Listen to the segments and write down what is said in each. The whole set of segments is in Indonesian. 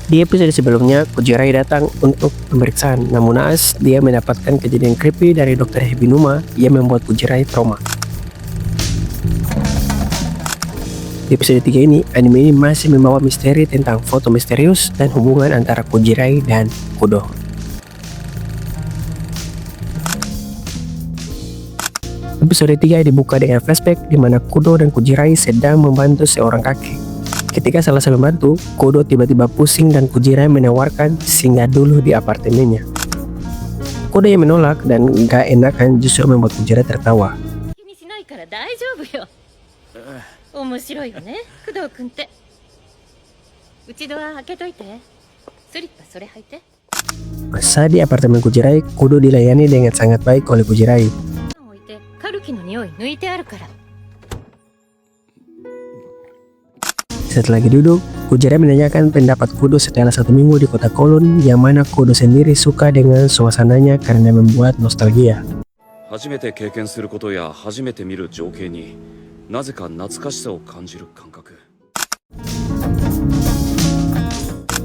Di episode sebelumnya, Kujirai datang untuk pemeriksaan, namun naas dia mendapatkan kejadian creepy dari Dr. Hebinuma yang membuat Kujirai trauma. Di episode 3 ini, anime ini masih membawa misteri tentang foto misterius dan hubungan antara Kujirai dan Kudo. Episode 3 dibuka dengan flashback di mana Kudo dan Kujirai sedang membantu seorang kakek. Ketika selesai membantu, Kudo tiba-tiba pusing dan Kujirai menawarkan singgah dulu di apartemennya. Kudo yang menolak dan gak enakan justru membuat Kujirai tertawa. 気にしないから大丈夫よ。面白いよね、工藤君って。内ドア開けといて。スリッパそれ履いて。 Saat di apartemen Kujirai, Kudo dilayani dengan sangat baik oleh Kujirai. 置いてカルキの匂い抜いてあるから。 Setelah lagi duduk, Kujirai menanyakan pendapat Kudo setelah 1 minggu di kota Kolon, yang mana Kudo sendiri suka dengan suasananya karena membuat nostalgia. 初めて経験することや初めて見る情景になぜか懐かしさを感じる感覚。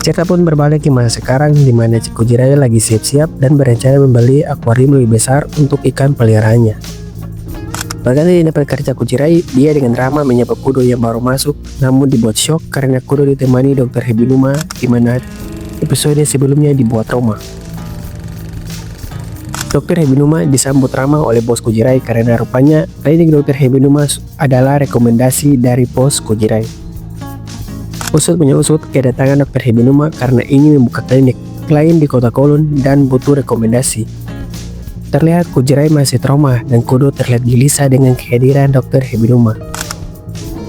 Cerita pun berbalik ke masa sekarang di mana Kujirai lagi siap-siap dan berencana membeli akuarium lebih besar untuk ikan peliharaannya. Berganti dapat kerja Kujirai, dia dengan ramah menyapa Kudo yang baru masuk, namun dibuat shock karena Kudo ditemani Dr. Hebinuma di mana episode sebelumnya dibuat trauma. Dr. Hebinuma disambut ramah oleh bos Kujirai karena rupanya klinik Dr. Hebinuma adalah rekomendasi dari bos Kujirai. Usut punya usut kedatangan Dr. Hebinuma karena ingin membuka klinik lain di kota Kolon dan butuh rekomendasi. Terlihat Kujirai masih trauma dan Kudo terlihat gelisah dengan kehadiran Dr. Hebinuma.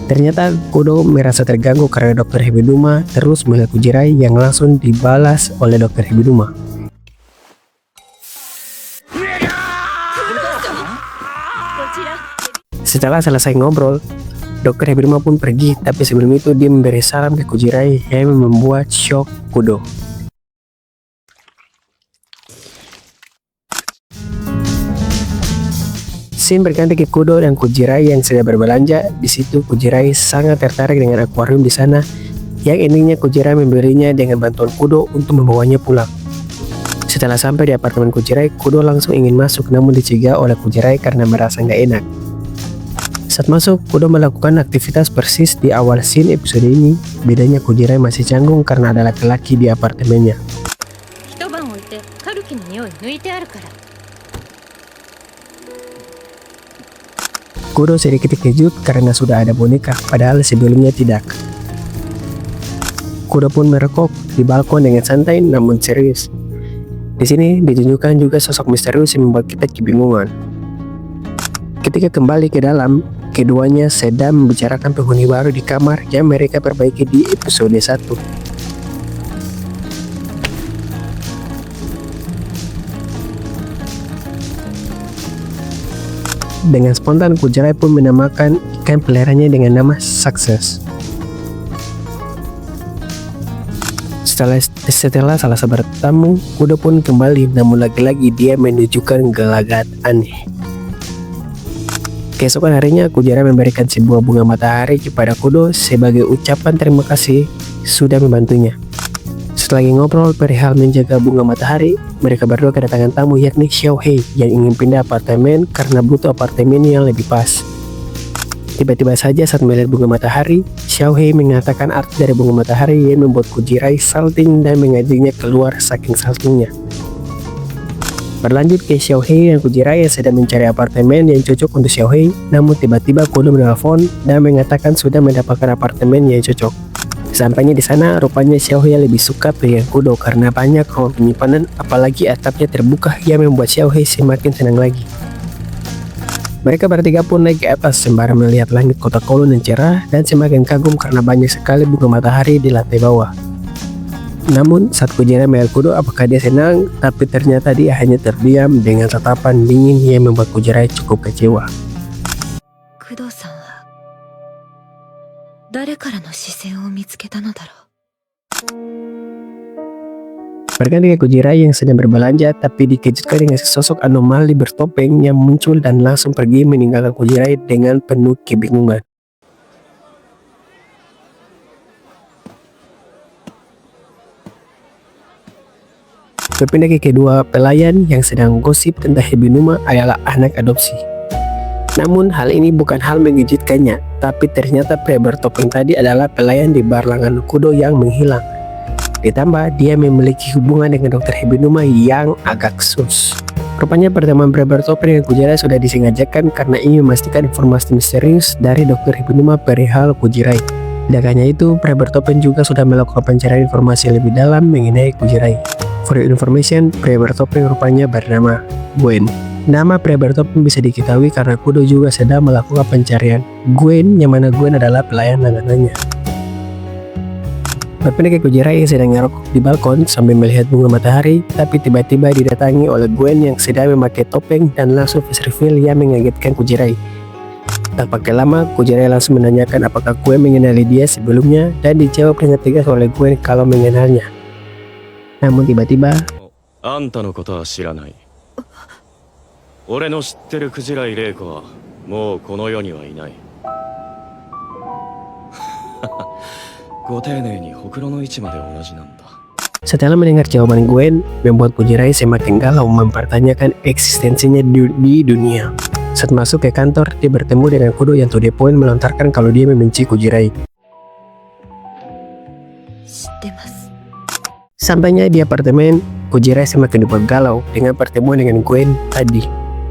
Ternyata Kudo merasa terganggu karena Dr. Hebinuma terus melihat Kujirai yang langsung dibalas oleh Dr. Hebinuma. Setelah selesai ngobrol, Dr. Hebinuma pun pergi, tapi sebelum itu dia memberi salam ke Kujirai yang membuat shock Kudo. Scene berganti ke Kudo dan Kujirai yang sedang berbelanja. Di situ Kujirai sangat tertarik dengan akuarium di sana, yang endingnya Kujirai membelinya dengan bantuan Kudo untuk membawanya pulang. Setelah sampai di apartemen Kujirai, Kudo langsung ingin masuk namun dicegah oleh Kujirai karena merasa nggak enak. Saat masuk, Kudo melakukan aktivitas persis di awal scene episode ini. Bedanya Kujirai masih canggung karena ada laki-laki di apartemennya. 一晩置いてカルキの匂い抜いてあるから。 Kudo sedikit terkejut karena sudah ada boneka, padahal sebelumnya tidak. Kudo pun merokok di balkon dengan santai namun serius. Di sini ditunjukkan juga sosok misterius yang membuat kita kebingungan. Ketika kembali ke dalam, keduanya sedang membicarakan penghuni baru di kamar yang mereka perbaiki di episode 1. Dengan spontan, Kujirai pun menamakan ikan peliharaannya dengan nama Success. Setelah selesai bertamu, Kudo pun kembali, namun lagi-lagi dia menunjukkan gelagat aneh. Keesokan harinya, Kujirai memberikan sebuah bunga matahari kepada Kudo sebagai ucapan terima kasih sudah membantunya. Setelah ngobrol perihal menjaga bunga matahari, mereka berdua kedatangan tamu yakni Xiaohei yang ingin pindah apartemen karena butuh apartemen yang lebih pas. Tiba-tiba saja saat melihat bunga matahari, Xiaohei mengatakan arti dari bunga matahari yang membuat Kujirai salting dan mengajaknya keluar saking saltingnya. Berlanjut ke Xiaohei dan Kujirai yang sedang mencari apartemen yang cocok untuk Xiaohei, namun tiba-tiba Kudo menelpon dan mengatakan sudah mendapatkan apartemen yang cocok. Sampainya di sana, rupanya Xiaohei lebih suka pilihan Kudo karena banyak ruang penyimpanan, apalagi atapnya terbuka yang membuat Xiaohei semakin senang lagi. Mereka bertiga pun naik ke atas sembari melihat langit kota Kolon yang cerah dan semakin kagum karena banyak sekali bunga matahari di lantai bawah. Namun saat Kujirai melihat Kudo apakah dia senang, tapi ternyata dia hanya terdiam dengan tatapan dingin yang membuat Kujirai cukup kecewa. 工藤さんは誰からの視線を見つけたのだろう。 Berganti ke Kujirai yang sedang berbelanja tapi dikejutkan dengan sesosok anomali bertopeng yang muncul dan langsung pergi meninggalkan Kujirai dengan penuh kebingungan. Berpindah ke kedua pelayan yang sedang gosip tentang Hibinuma adalah anak adopsi. Namun hal ini bukan hal mengejutkannya, tapi ternyata pria bertopeng tadi adalah pelayan di bar Langan Kudo yang menghilang. Ditambah dia memiliki hubungan dengan Dr. Hibinuma yang agak sus. Rupanya pertemuan pria bertopeng dengan Kujirai sudah disengajakan karena ingin memastikan informasi misterius dari Dr. Hibinuma perihal Kujirai. Tidak hanya itu, pria bertopeng juga sudah melakukan pencarian informasi lebih dalam mengenai Kujirai. For your information, pria bertopeng rupanya bernama Gwen. Nama pria bertopeng bisa diketahui karena Kudo juga sedang melakukan pencarian Gwen, yang mana Gwen adalah pelayan langganannya. Berpindah ke Kujirai yang sedang ngerokok di balkon sambil melihat bunga matahari, tapi tiba-tiba didatangi oleh Gwen yang sedang memakai topeng dan langsung face reveal yang mengagetkan Kujirai. Tak pakai lama, Kujirai langsung menanyakan apakah Gwen mengenali dia sebelumnya dan dijawab dengan tegas oleh Gwen kalau mengenalnya. Namun tiba-tiba, あんたのことは知らない。俺の知ってるクジライ玲子はもうこの世にはいない。ご丁寧にほくろの位置まで同じなんだ。 setelah mendengar jawaban Gwen, membuat Kujirai semakin galau mempertanyakan eksistensinya di dunia. Saat masuk ke kantor, dia bertemu dengan Kudo yang to the point melontarkan kalau dia membenci Kujirai. Sampainya di apartemen, Kujirai semakin dibuat galau dengan pertemuan dengan Gwen tadi.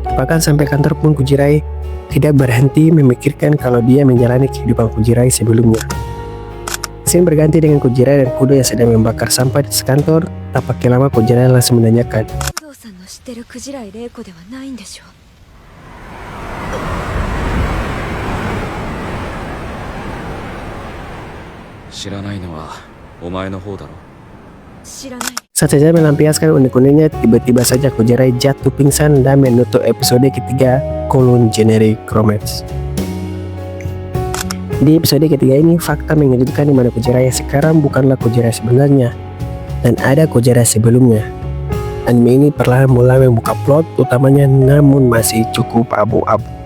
Bahkan sampai kantor pun Kujirai tidak berhenti memikirkan kalau dia menjalani kehidupan Kujirai sebelumnya. Scene berganti dengan Kujirai dan Kudo yang sedang membakar sampah di sekantor. Tak pakai lama Kujirai langsung menanyakan, saat saja melampiaskan unik-uniknya, tiba-tiba saja Kujirai jatuh pingsan dan menutup episode ketiga kolon generic romance. Di episode ketiga ini, fakta mengejutkan di mana Kujirai yang sekarang bukanlah Kujirai sebenarnya, dan ada Kujirai sebelumnya. Anime ini perlahan mulai membuka plot utamanya, namun masih cukup abu-abu.